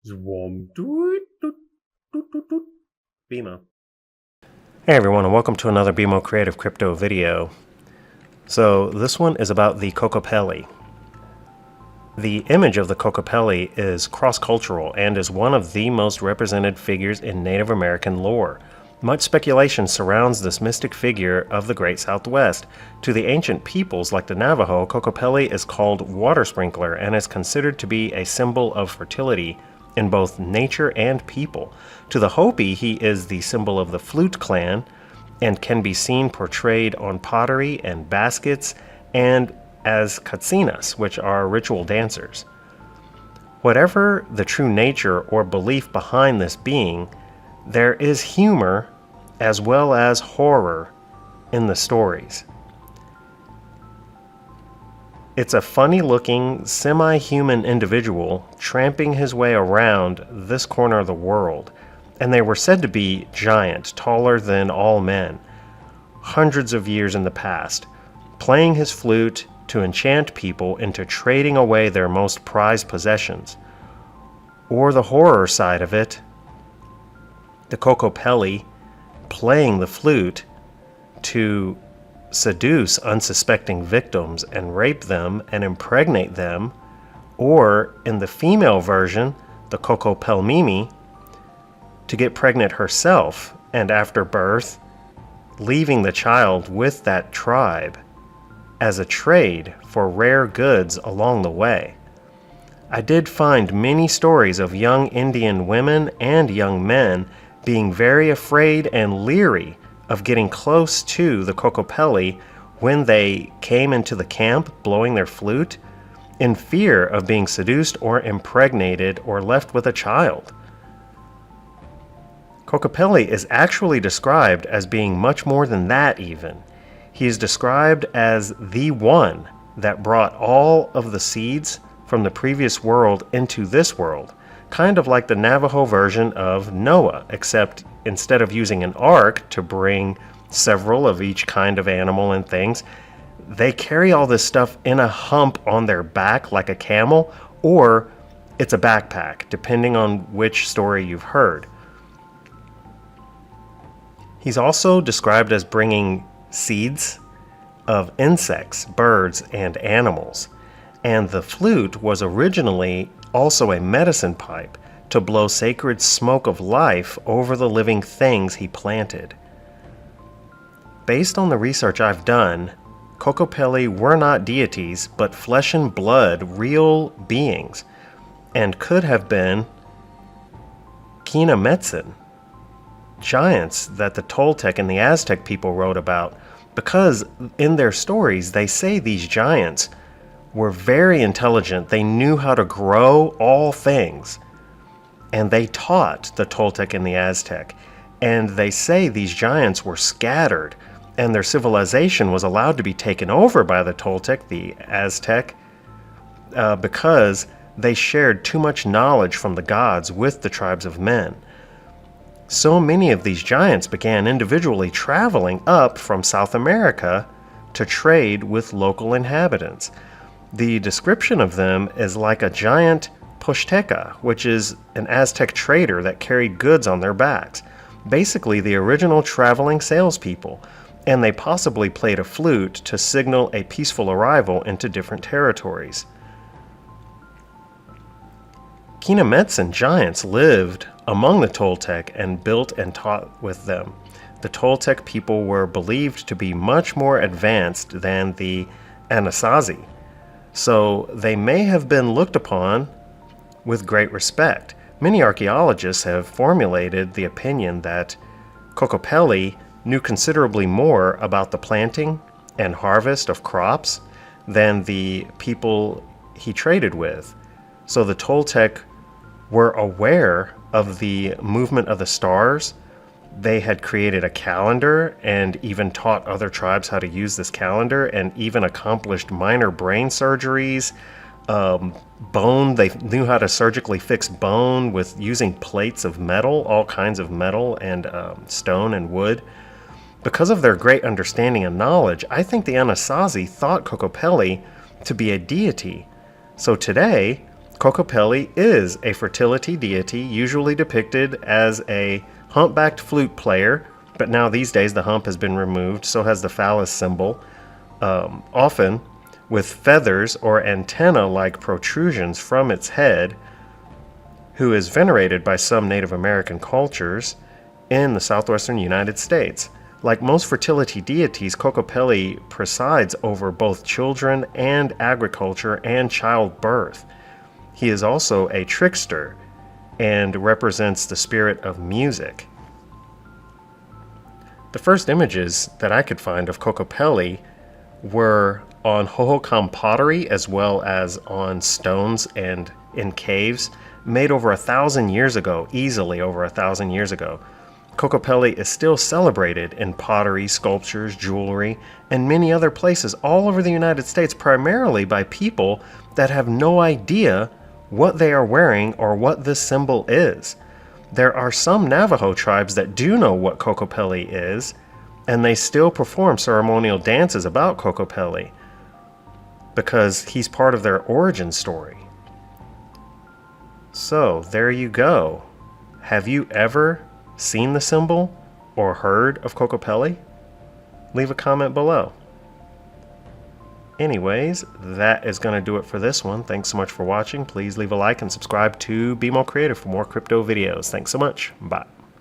Zwom. Doot, doot, doot, doot, doot. BMO. Hey everyone, and welcome to another BMO Creative crypto video. So this one is about the Kokopelli. The image of the Kokopelli is cross-cultural and is one of the most represented figures in Native American lore. Much speculation surrounds this mystic figure of the Great Southwest. To the ancient peoples like the Navajo, Kokopelli is called water sprinkler and is considered to be a symbol of fertility in both nature and people. To the Hopi, he is the symbol of the Flute clan and can be seen portrayed on pottery and baskets and as katsinas, which are ritual dancers. Whatever the true nature or belief behind this being, there is humor as well as horror in the stories. It's a funny-looking, semi-human individual tramping his way around this corner of the world, and they were said to be giant, taller than all men, hundreds of years in the past, playing his flute to enchant people into trading away their most prized possessions. Or the horror side of it, the Kokopelli playing the flute to seduce unsuspecting victims and rape them and impregnate them, or in the female version, the Kokopelmimi, to get pregnant herself and after birth, leaving the child with that tribe as a trade for rare goods along the way. I did find many stories of young Indian women and young men being very afraid and leery of getting close to the Kokopelli when they came into the camp blowing their flute, in fear of being seduced or impregnated or left with a child. Kokopelli is actually described as being much more than that even. He is described as the one that brought all of the seeds from the previous world into this world, kind of like the Navajo version of Noah, except instead of using an ark to bring several of each kind of animal and things, they carry all this stuff in a hump on their back like a camel, or it's a backpack, depending on which story you've heard. He's also described as bringing seeds of insects, birds, and animals. And the flute was originally also a medicine pipe to blow sacred smoke of life over the living things he planted. Based on the research I've done, Kokopelli were not deities, but flesh and blood, real beings, and could have been Kinametsin, giants that the Toltec and the Aztec people wrote about, because in their stories they say these giants were very intelligent. They knew how to grow all things, and they taught the Toltec and the Aztec. And they say these giants were scattered, and their civilization was allowed to be taken over by the Toltec, the Aztec, because they shared too much knowledge from the gods with the tribes of men. So many of these giants began individually traveling up from South America to trade with local inhabitants. The description of them is like a giant Pushteca, which is an Aztec trader that carried goods on their backs. Basically the original traveling salespeople, and they possibly played a flute to signal a peaceful arrival into different territories. Kinametsin giants lived among the Toltec and built and taught with them. The Toltec people were believed to be much more advanced than the Anasazi, so they may have been looked upon with great respect. Many archaeologists have formulated the opinion that Kokopelli knew considerably more about the planting and harvest of crops than the people he traded with. So the Toltec were aware of the movement of the stars. They had created a calendar and even taught other tribes how to use this calendar, and even accomplished minor brain surgeries. Bone, they knew how to surgically fix bone with using plates of metal, all kinds of metal and stone and wood. Because of their great understanding and knowledge, I think the Anasazi thought Kokopelli to be a deity. So today, Kokopelli is a fertility deity, usually depicted as a humpbacked flute player, but now these days the hump has been removed, so has the phallus symbol, often with feathers or antenna-like protrusions from its head, who is venerated by some Native American cultures in the southwestern United States. Like most fertility deities, Kokopelli presides over both children and agriculture and childbirth. He is also a trickster and represents the spirit of music. The first images that I could find of Kokopelli were on Hohokam pottery as well as on stones and in caves made over 1,000 years ago, easily over 1,000 years ago. Kokopelli is still celebrated in pottery, sculptures, jewelry, and many other places all over the United States, primarily by people that have no idea what they are wearing or what this symbol is. There are some Navajo tribes that do know what Kokopelli is, and they still perform ceremonial dances about Kokopelli because he's part of their origin story. So, there you go. Have you ever seen the symbol or heard of Kokopelli? Leave a comment below. Anyways, that is going to do it for this one. Thanks so much for watching. Please leave a like and subscribe to BMO Creative for more crypto videos. Thanks so much. Bye.